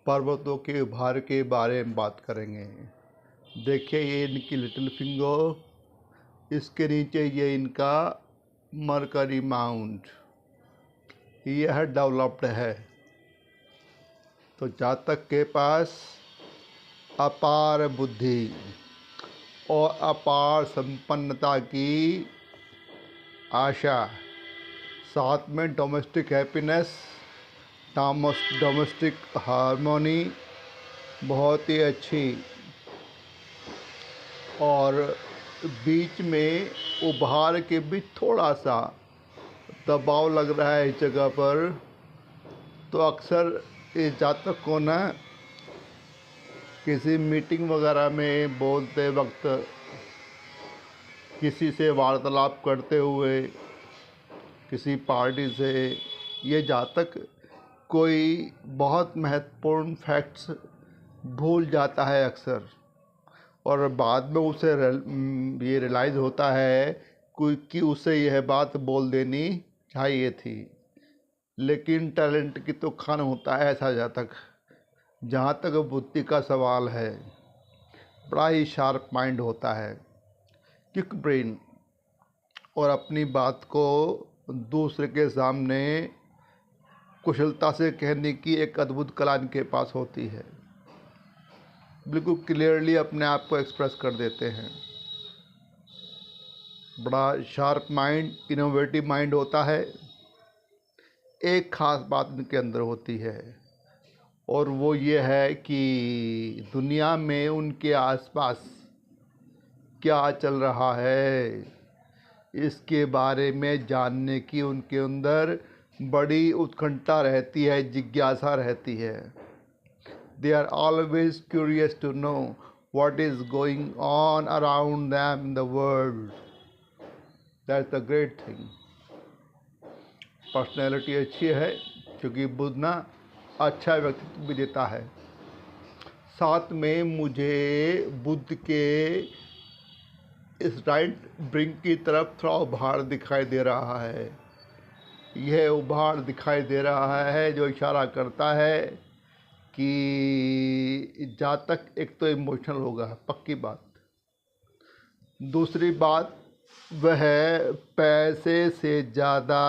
पर्वतों के उभार के बारे में बात करेंगे। देखिए ये इनकी लिटिल फिंगर, इसके नीचे ये इनका मरकरी माउंट, यह डेवलप्ड है। तो जातक के पास अपार बुद्धि और अपार संपन्नता की आशा, साथ में डोमेस्टिक हैप्पीनेस, डोमेस्टिक हार्मोनी बहुत ही अच्छी, और बीच में उभार के बीच थोड़ा सा दबाव लग रहा है इस जगह पर। तो अक्सर इस जातक को ना किसी मीटिंग वगैरह में बोलते वक्त, किसी से वार्तालाप करते हुए, किसी पार्टी से, ये जातक कोई बहुत महत्वपूर्ण फैक्ट्स भूल जाता है अक्सर, और बाद में उसे ये रियलाइज़ होता है कि उसे यह बात बोल देनी चाहिए थी। लेकिन टैलेंट की तो खान होता है ऐसा जातक। जहाँ तक बुद्धि का सवाल है, बड़ा ही शार्प माइंड होता है, क्विक ब्रेन, और अपनी बात को दूसरे के सामने कुशलता से कहने की एक अद्भुत कला इनके पास होती है। बिल्कुल क्लियरली अपने आप को एक्सप्रेस कर देते हैं। बड़ा शार्प माइंड, इनोवेटिव माइंड होता है। एक ख़ास बात इनके अंदर होती है, और वो ये है कि दुनिया में उनके आसपास क्या चल रहा है, इसके बारे में जानने की उनके अंदर बड़ी उत्कंठा रहती है, जिज्ञासा रहती है। They are always curious to know what is going on around them in the world. That's the great thing. Personality अच्छी है, क्योंकि बुध ना अच्छा व्यक्तित्व भी देता है। साथ में मुझे बुध के इस राइट ब्रिंक की तरफ थोड़ा उभार दिखाई दे रहा है। यह उभार दिखाई दे रहा है जो इशारा करता है कि जातक एक तो इमोशनल होगा, पक्की बात। दूसरी बात, वह पैसे से ज़्यादा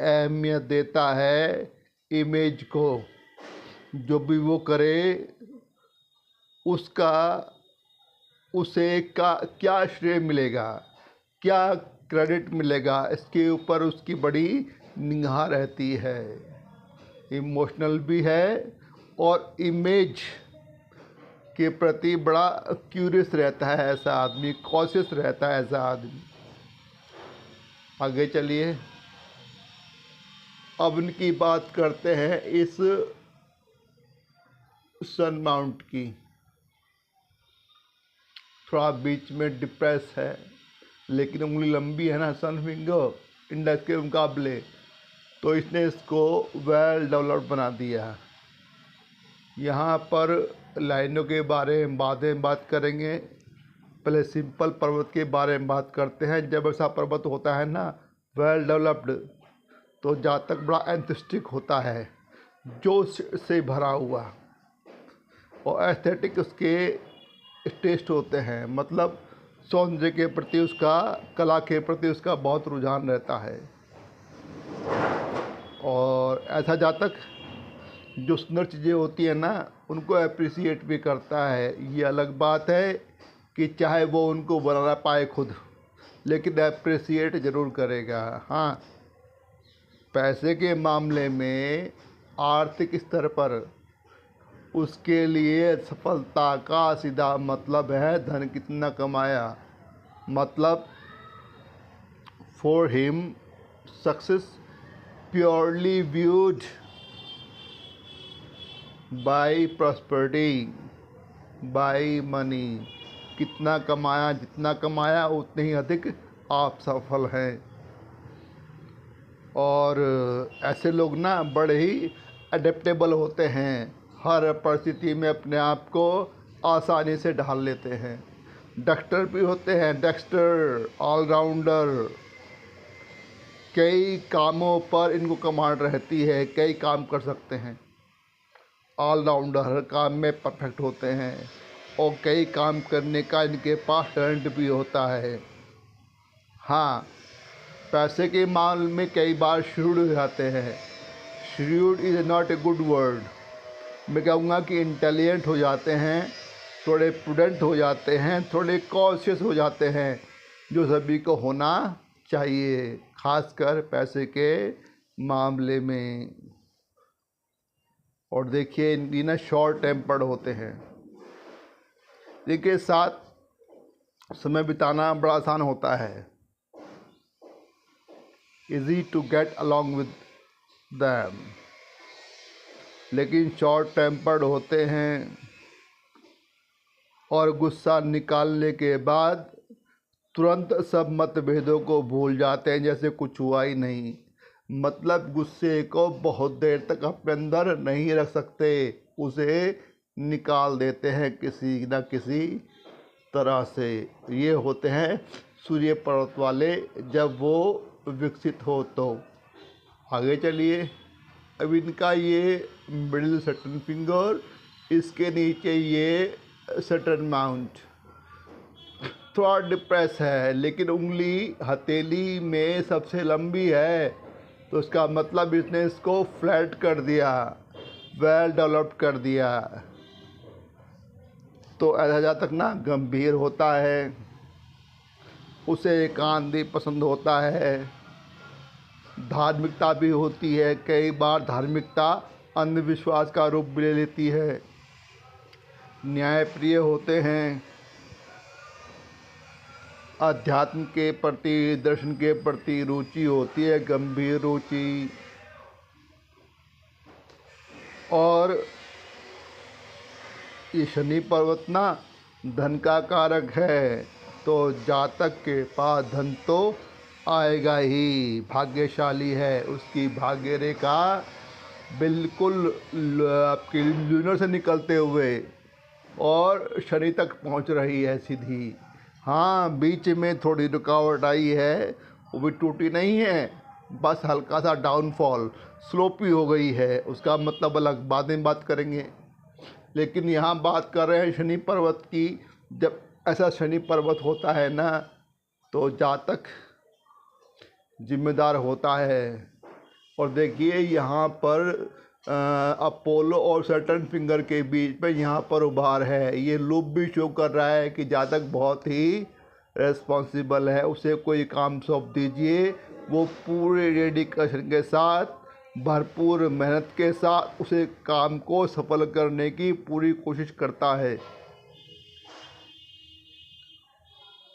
अहमियत देता है इमेज को। जो भी वो करे उसे क्या श्रेय मिलेगा, क्या क्रेडिट मिलेगा, इसके ऊपर उसकी बड़ी निगाह रहती है। इमोशनल भी है और इमेज के प्रति बड़ा क्यूरियस रहता है ऐसा आदमी, कॉशियस रहता है ऐसा आदमी। आगे चलिए, अब इनकी बात करते हैं इस सन माउंट की। थोड़ा बीच में डिप्रेस है, लेकिन उंगली लंबी है ना सन फिंगर इंडेक्स के मुकाबले, तो इसने इसको वेल डेवलप्ड बना दिया। यहाँ पर लाइनों के बारे में बात करेंगे। पहले सिंपल पर्वत के बारे में बात करते हैं। जब ऐसा पर्वत होता है ना वेल डेवलप्ड, तो जातक बड़ा एंथुस्टिक होता है, जोश से भरा हुआ, और एस्थेटिक उसके टेस्ट होते हैं। मतलब सौंदर्य के प्रति उसका, कला के प्रति उसका बहुत रुझान रहता है। और ऐसा जातक जो सुंदर चीज़ें होती हैं ना उनको अप्रिसिएट भी करता है। ये अलग बात है कि चाहे वो उनको बना ना पाए खुद, लेकिन अप्रिसिएट ज़रूर करेगा। हाँ, पैसे के मामले में आर्थिक स्तर पर उसके लिए सफलता का सीधा मतलब है धन कितना कमाया। मतलब for him success purely viewed by prosperity, by money. कितना कमाया, जितना कमाया उतने ही अधिक आप सफल हैं। और ऐसे लोग ना बड़े ही अडेप्टेबल होते हैं, हर परिस्थिति में अपने आप को आसानी से ढाल लेते हैं। डेक्स्टर भी होते हैं, डेक्स्टर, ऑलराउंडर। कई कामों पर इनको कमांड रहती है, कई काम कर सकते हैं। ऑलराउंडर, हर काम में परफेक्ट होते हैं और कई काम करने का इनके पास टैलेंट भी होता है। हाँ, पैसे के मामले में कई बार श्रूड हो जाते हैं। Shrewd is not a good word. मैं कहूँगा कि इंटेलिजेंट हो जाते हैं, थोड़े प्रूडेंट हो जाते हैं, थोड़े कॉशियस हो जाते हैं, जो सभी को होना चाहिए, खासकर पैसे के मामले में। और देखिए, इनकी ना शॉर्ट टेम्पर्ड होते हैं। इनके साथ समय बिताना बड़ा आसान होता है, easy to get along with them. लेकिन शॉर्ट टेम्पर्ड होते हैं और गुस्सा निकालने के बाद तुरंत सब मतभेदों को भूल जाते हैं, जैसे कुछ हुआ ही नहीं। मतलब गुस्से को बहुत देर तक अपने अंदर नहीं रख सकते, उसे निकाल देते हैं किसी न किसी तरह से। ये होते हैं सूर्य पर्वत वाले, जब वो विकसित हो तो। आगे चलिए, अब इनका ये मिडिल सटर्न फिंगर, इसके नीचे ये सटर्न माउंट थोड़ा डिप्रेस है, लेकिन उंगली हथेली में सबसे लंबी है, तो इसका मतलब इसने इसको फ्लैट कर दिया, वेल डेवलप्ड कर दिया। तो ऐसा जहाँ तक ना गंभीर होता है, उसे एकांत भी पसंद होता है, धार्मिकता भी होती है। कई बार धार्मिकता अंधविश्वास का रूप भी ले लेती है। न्यायप्रिय होते हैं, अध्यात्म के प्रति, दर्शन के प्रति रुचि होती है, गंभीर रुचि। और ये शनि पर्वत ना धन का कारक है, तो जातक के पास धन तो आएगा ही, भाग्यशाली है। उसकी भाग्य रेखा बिल्कुल आपकी लूनर से निकलते हुए और शनि तक पहुंच रही है सीधी। हाँ, बीच में थोड़ी रुकावट आई है, वो भी टूटी नहीं है, बस हल्का सा डाउनफॉल, स्लोपी हो गई है। उसका मतलब अलग, बाद में बात करेंगे। लेकिन यहाँ बात कर रहे हैं शनि पर्वत की। जब ऐसा शनि पर्वत होता है ना, तो जातक जिम्मेदार होता है। और देखिए, यहाँ पर अपोलो और सैटर्न फिंगर के बीच में यहाँ पर उभार है। ये लूप भी शो कर रहा है कि जातक बहुत ही रेस्पॉन्सिबल है। उसे कोई काम सौंप दीजिए, वो पूरे डेडिकेशन के साथ, भरपूर मेहनत के साथ उसे काम को सफल करने की पूरी कोशिश करता है।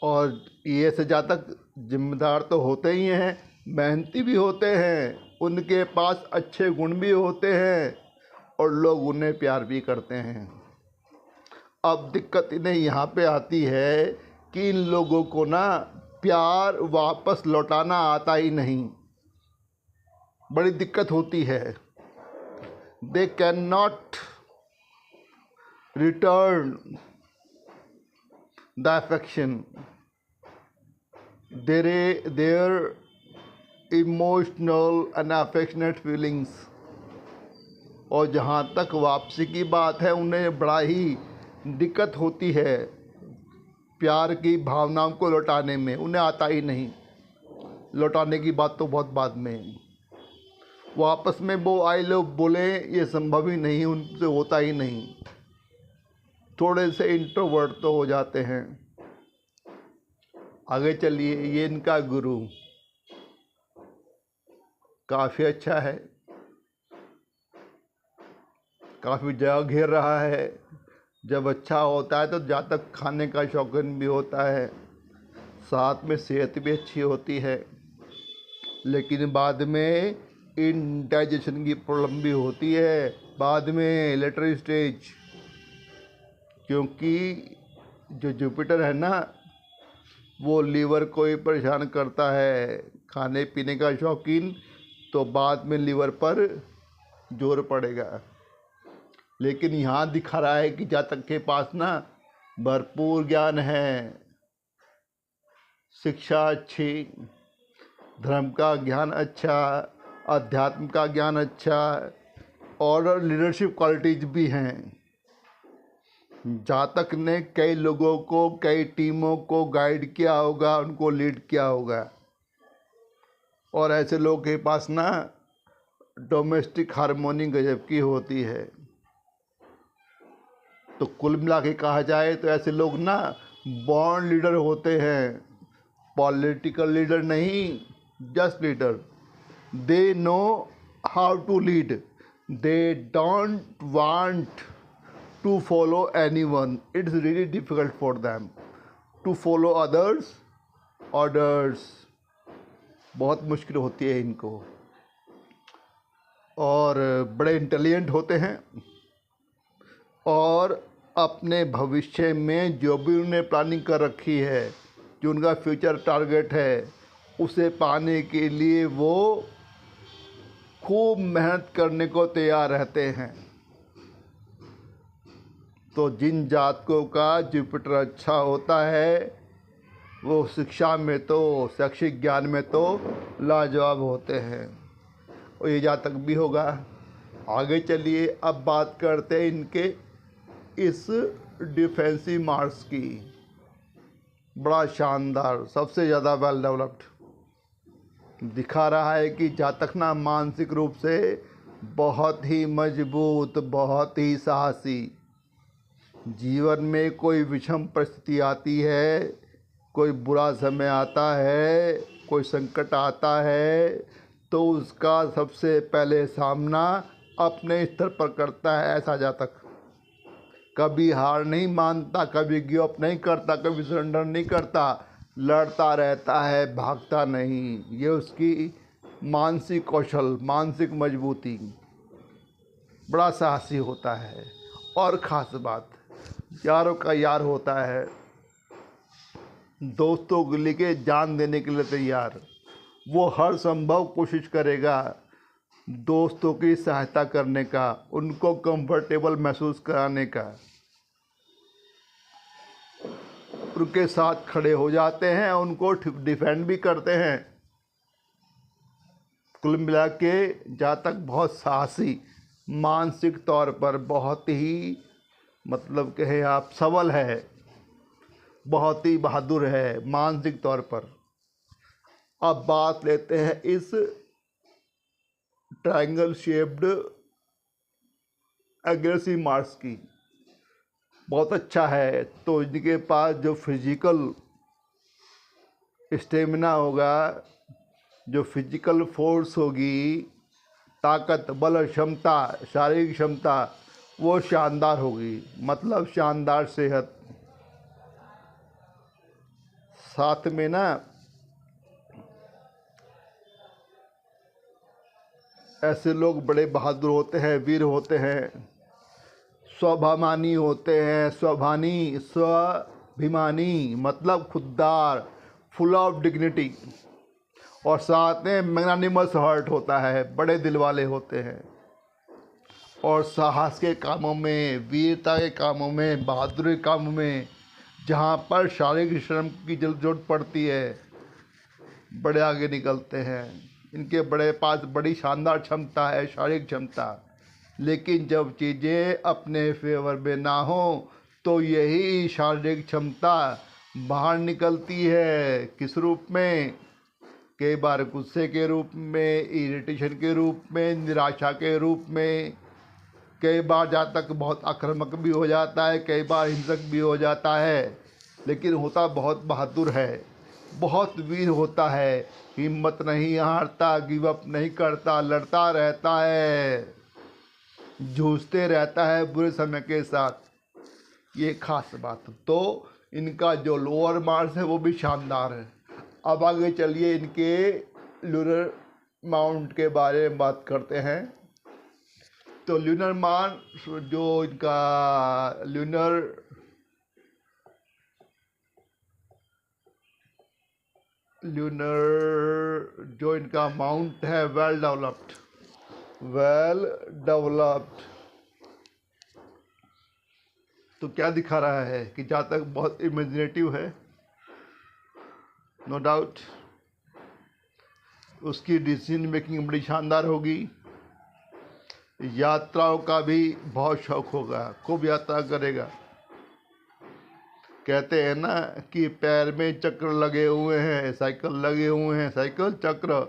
और ये से जातक जिम्मेदार तो होते ही हैं, मेहनती भी होते हैं, उनके पास अच्छे गुण भी होते हैं और लोग उन्हें प्यार भी करते हैं। अब दिक्कत इन्हें यहाँ पे आती है कि इन लोगों को ना प्यार वापस लौटाना आता ही नहीं, बड़ी दिक्कत होती है। They can not return the affection, their emotional and affectionate feelings. और जहाँ तक वापसी की बात है, उन्हें बड़ा ही दिक्कत होती है प्यार की भावनाओं को लौटाने में, उन्हें आता ही नहीं। लौटाने की बात तो बहुत बाद में, वापस में वो आई लव बोले, ये संभव ही नहीं, उनसे होता ही नहीं। थोड़े से इंट्रोवर्ट तो हो जाते हैं। आगे चलिए, ये इनका गुरु काफ़ी अच्छा है, काफ़ी जगह घेर रहा है। जब अच्छा होता है तो जातक खाने का शौकीन भी होता है, साथ में सेहत भी अच्छी होती है। लेकिन बाद में इंडाइजेशन की प्रॉब्लम भी होती है, बाद में लेटर स्टेज। क्योंकि जो जुपिटर है ना, वो लीवर को ही परेशान करता है। खाने पीने का शौकीन, तो बाद में लीवर पर जोर पड़ेगा। लेकिन यहाँ दिखा रहा है कि जातक के पास ना भरपूर ज्ञान है, शिक्षा अच्छी, धर्म का ज्ञान अच्छा, अध्यात्म का ज्ञान अच्छा, और लीडरशिप क्वालिटीज भी हैं। जातक ने कई लोगों को, कई टीमों को गाइड किया होगा, उनको लीड किया होगा, और ऐसे लोगों के पास ना डोमेस्टिक हार्मोनी गजब की होती है। तो कुल मिला के कहा जाए तो ऐसे लोग ना बॉर्न लीडर होते हैं, पॉलिटिकल लीडर नहीं, just leader. They know how to lead, they don't want to follow anyone, it's really difficult for them to follow others orders, बहुत मुश्किल होती है इनको। और बड़े इंटेलिजेंट होते हैं, और अपने भविष्य में जो भी उन्होंने प्लानिंग कर रखी है, जो उनका फ्यूचर टारगेट है, उसे पाने के लिए वो खूब मेहनत करने को तैयार रहते हैं। तो जिन जातकों का जुपिटर अच्छा होता है वो शिक्षा में तो, शैक्षिक ज्ञान में तो लाजवाब होते हैं, और ये जातक भी होगा। आगे चलिए अब बात करते हैं इनके इस डिफेंसिव मार्क्स की। बड़ा शानदार, सबसे ज़्यादा वेल डेवलप्ड दिखा रहा है कि जातक ना मानसिक रूप से बहुत ही मजबूत, बहुत ही साहसी। जीवन में कोई विषम परिस्थिति आती है, कोई बुरा समय आता है, कोई संकट आता है, तो उसका सबसे पहले सामना अपने स्तर पर करता है ऐसा जातक। कभी हार नहीं मानता, कभी गिव अप नहीं करता, कभी सरेंडर नहीं करता, लड़ता रहता है, भागता नहीं। ये उसकी मानसिक कौशल, मानसिक मजबूती, बड़ा साहसी होता है। और ख़ास बात, यारों का यार होता है, दोस्तों के लिए जान देने के लिए तैयार। वो हर संभव कोशिश करेगा दोस्तों की सहायता करने का, उनको कंफर्टेबल महसूस कराने का, उनके साथ खड़े हो जाते हैं, उनको डिफेंड भी करते हैं। कुल मिला के जातक बहुत साहसी, मानसिक तौर पर बहुत ही, मतलब कहें आप, सबल है, बहुत ही बहादुर है मानसिक तौर पर। अब बात लेते हैं इस ट्रायंगल शेप्ड एग्रेसिव मार्क्स की। बहुत अच्छा है। तो इनके पास जो फिजिकल स्टेमिना होगा, जो फिजिकल फोर्स होगी, ताकत, बल, क्षमता, शारीरिक क्षमता, वो शानदार होगी, मतलब शानदार सेहत। साथ में ना ऐसे लोग बड़े बहादुर होते हैं, वीर होते हैं, स्वाभिमानी होते हैं। स्वाभिमानी मतलब खुददार, फुल ऑफ डिग्निटी, और साथ में मैग्नानिमस हार्ट होता है, बड़े दिल वाले होते हैं। और साहस के कामों में, वीरता के कामों में, बहादुरी के कामों में, जहाँ पर शारीरिक श्रम की जरूरत पड़ती है, बड़े आगे निकलते हैं। इनके बड़े पास बड़ी शानदार क्षमता है, शारीरिक क्षमता। लेकिन जब चीज़ें अपने फेवर में ना हो तो यही शारीरिक क्षमता बाहर निकलती है। किस रूप में? कई बार गुस्से के रूप में, इरिटेशन के रूप में, निराशा के रूप में। कई बार जातक बहुत आक्रामक भी हो जाता है, कई बार हिंसक भी हो जाता है, लेकिन होता बहुत बहादुर है, बहुत वीर होता है। हिम्मत नहीं हारता, गिव अप नहीं करता, लड़ता रहता है, जूझते रहता है बुरे समय के साथ। ये खास बात। तो इनका जो लोअर मार्क्स है वो भी शानदार है। अब आगे चलिए इनके लूनर माउंट के बारे में बात करते हैं। तो लूनर मार्क्स, जो इनका लूनर जो इनका माउंट है, वेल डेवलप्ड। तो क्या दिखा रहा है कि जातक बहुत इमेजिनेटिव है, नो डाउट। उसकी डिसीजन मेकिंग बड़ी शानदार होगी। यात्राओं का भी बहुत शौक होगा, खूब यात्रा करेगा। कहते हैं ना कि पैर में चक्र लगे हुए हैं, साइकिल लगे हुए हैं, साइकिल चक्र,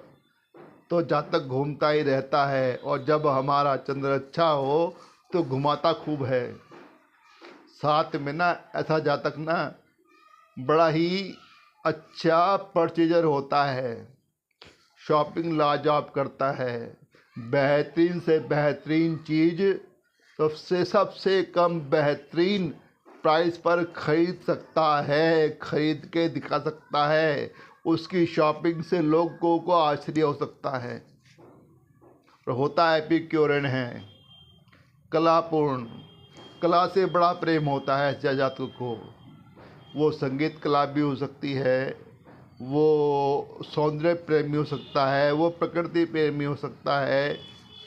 तो जातक घूमता ही रहता है। और जब हमारा चंद्र अच्छा हो तो घुमाता खूब है। साथ में ना ऐसा जातक ना बड़ा ही अच्छा परचेजर होता है, शॉपिंग लाजवाब करता है, बेहतरीन से बेहतरीन चीज़ सबसे सबसे कम बेहतरीन प्राइस पर खरीद सकता है, खरीद के दिखा सकता है। उसकी शॉपिंग से लोगों को आश्चर्य हो सकता है। और होता है एपिक्यूरियन है, कलापूर्ण, कला से बड़ा प्रेम होता है जातक को। वो संगीत कला भी हो सकती है, वो सौंदर्य प्रेमी हो सकता है, वो प्रकृति प्रेमी हो सकता है।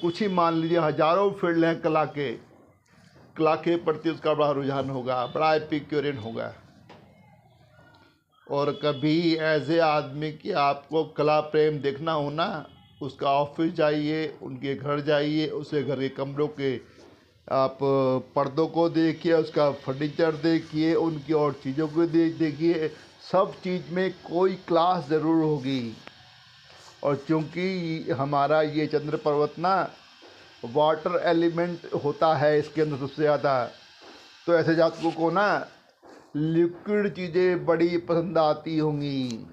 कुछ ही मान लीजिए हजारों फील्ड हैं कला के प्रति उसका बड़ा रुझान होगा, बड़ा एपिक्यूरियन होगा। और कभी ऐसे आदमी की आपको कला प्रेम देखना हो ना, उसका ऑफिस जाइए, उनके घर जाइए, उसके घर के कमरों के आप पर्दों को देखिए, उसका फर्नीचर देखिए, उनकी और चीज़ों को देखिए। सब चीज़ में कोई क्लास ज़रूर होगी। और चूँकि हमारा ये चंद्र पर्वत ना वाटर एलिमेंट होता है इसके अंदर सबसे ज़्यादा, तो ऐसे जातकों को ना लिक्विड चीज़ें बड़ी पसंद आती होंगी।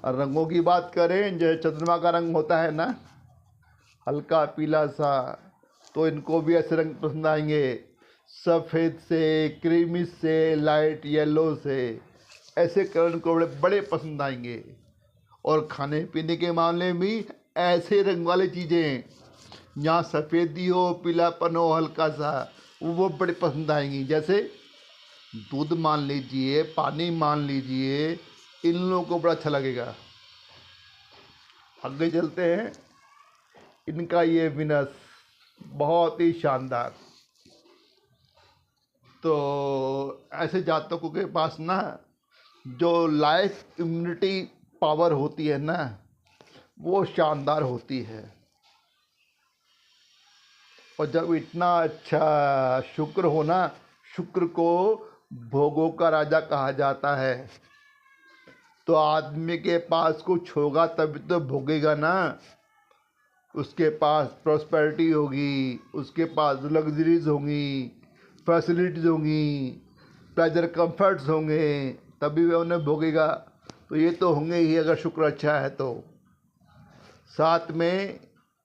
और रंगों की बात करें, जो चंद्रमा का रंग होता है ना हल्का पीला सा, तो इनको भी ऐसे रंग पसंद आएंगे, सफ़ेद से, क्रीमी से, लाइट येलो से, ऐसे कलर को बड़े बड़े पसंद आएंगे। और खाने पीने के मामले में भी ऐसे रंग वाली चीज़ें, यहाँ सफ़ेदी हो, पीलापन हो हल्का सा, वो बड़े पसंद आएंगी। जैसे दूध मान लीजिए, पानी मान लीजिए, इन लोगों को बड़ा अच्छा लगेगा। आगे चलते हैं। इनका ये विनस बहुत ही शानदार। तो ऐसे जातकों के पास ना जो लाइफ इम्यूनिटी पावर होती है ना, वो शानदार होती है। और जब इतना अच्छा शुक्र हो ना, शुक्र को भोगों का राजा कहा जाता है। तो आदमी के पास कुछ होगा तभी तो भोगेगा ना। उसके पास प्रॉस्पेरिटी होगी, उसके पास लग्जरीज होंगी, फैसिलिटीज़ होंगी, प्लेजर कंफर्ट्स होंगे, तभी वह उन्हें भोगेगा। तो ये तो होंगे ही अगर शुक्र अच्छा है तो। साथ में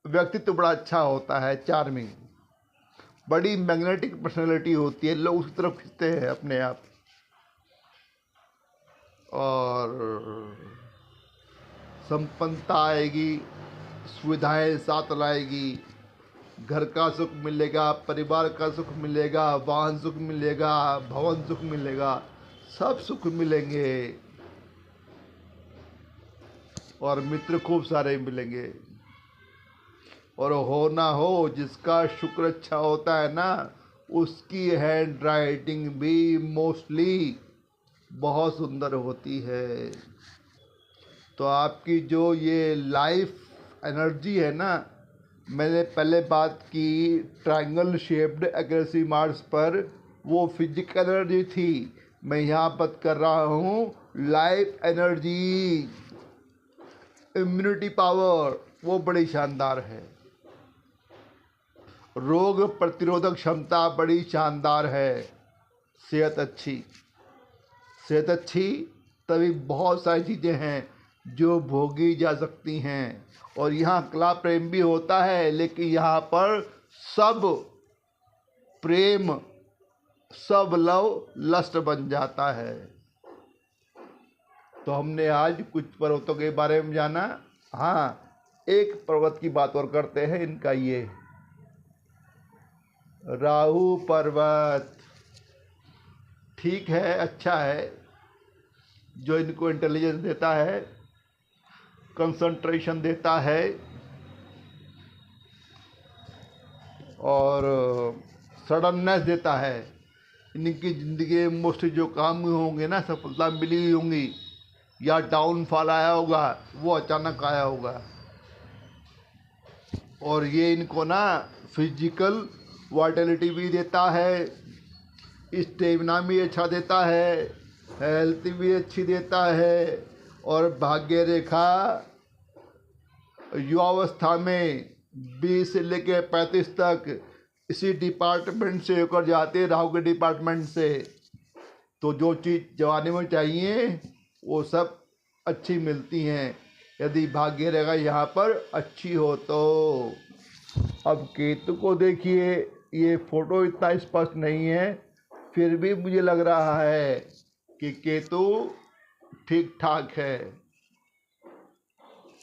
व्यक्तित्व बड़ा अच्छा होता है, चार्मिंग, बड़ी मैग्नेटिक पर्सनैलिटी होती है, लोग उस तरफ खींचते हैं अपने आप। और संपन्नता आएगी, सुविधाएं साथ लाएगी, घर का सुख मिलेगा, परिवार का सुख मिलेगा, वाहन सुख मिलेगा, भवन सुख मिलेगा, सब सुख मिलेंगे। और मित्र खूब सारे मिलेंगे। और हो ना हो, जिसका शुक्र अच्छा होता है ना, उसकी हैंड राइटिंग भी मोस्टली बहुत सुंदर होती है। तो आपकी जो ये लाइफ एनर्जी है ना, मैंने पहले बात की ट्रायंगल शेप्ड एक्रेसी मार्स पर, वो फिजिकल एनर्जी थी। मैं यहाँ बात कर रहा हूँ लाइफ एनर्जी, इम्यूनिटी पावर, वो बड़ी शानदार है। रोग प्रतिरोधक क्षमता बड़ी शानदार है। सेहत अच्छी, सेहत अच्छी, तभी बहुत सारी चीज़ें हैं जो भोगी जा सकती हैं। और यहाँ कला प्रेम भी होता है, लेकिन यहाँ पर सब प्रेम, सब लव लस्ट बन जाता है। तो हमने आज कुछ पर्वतों के बारे में जाना। हाँ, एक पर्वत की बात और करते हैं, इनका ये राहु पर्वत। ठीक है, अच्छा है, जो इनको इंटेलिजेंस देता है, कंसंट्रेशन देता है, और सडननेस देता है। इनकी ज़िंदगी में मोस्टली जो काम होंगे ना, सफलता मिली हुई होंगी या डाउनफॉल आया होगा, वो अचानक आया होगा। और ये इनको ना फिजिकल वाइटलिटी भी देता है, स्टेमिना भी अच्छा देता है, हेल्थ भी अच्छी देता है। और भाग्य रेखा युवावस्था में 20 से लेकर 35 तक इसी डिपार्टमेंट से होकर जाते हैं, राहु के डिपार्टमेंट से। तो जो चीज़ जवानी में चाहिए वो सब अच्छी मिलती हैं, यदि भाग्य रेखा यहाँ पर अच्छी हो तो। अब केतु को देखिए, ये फोटो इतना स्पष्ट नहीं है, फिर भी मुझे लग रहा है कि केतु ठीक ठाक है।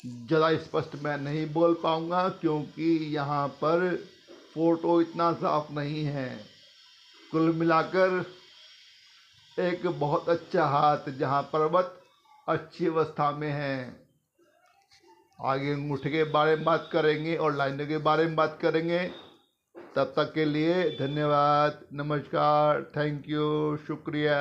ज़्यादा स्पष्ट मैं नहीं बोल पाऊँगा क्योंकि यहाँ पर फोटो इतना साफ नहीं है। कुल मिलाकर एक बहुत अच्छा हाथ, जहाँ पर्वत अच्छी अवस्था में है। आगे अंगूठे के बारे में बात करेंगे और लाइनों के बारे में बात करेंगे। तब तक के लिए धन्यवाद, नमस्कार, थैंक यू, शुक्रिया।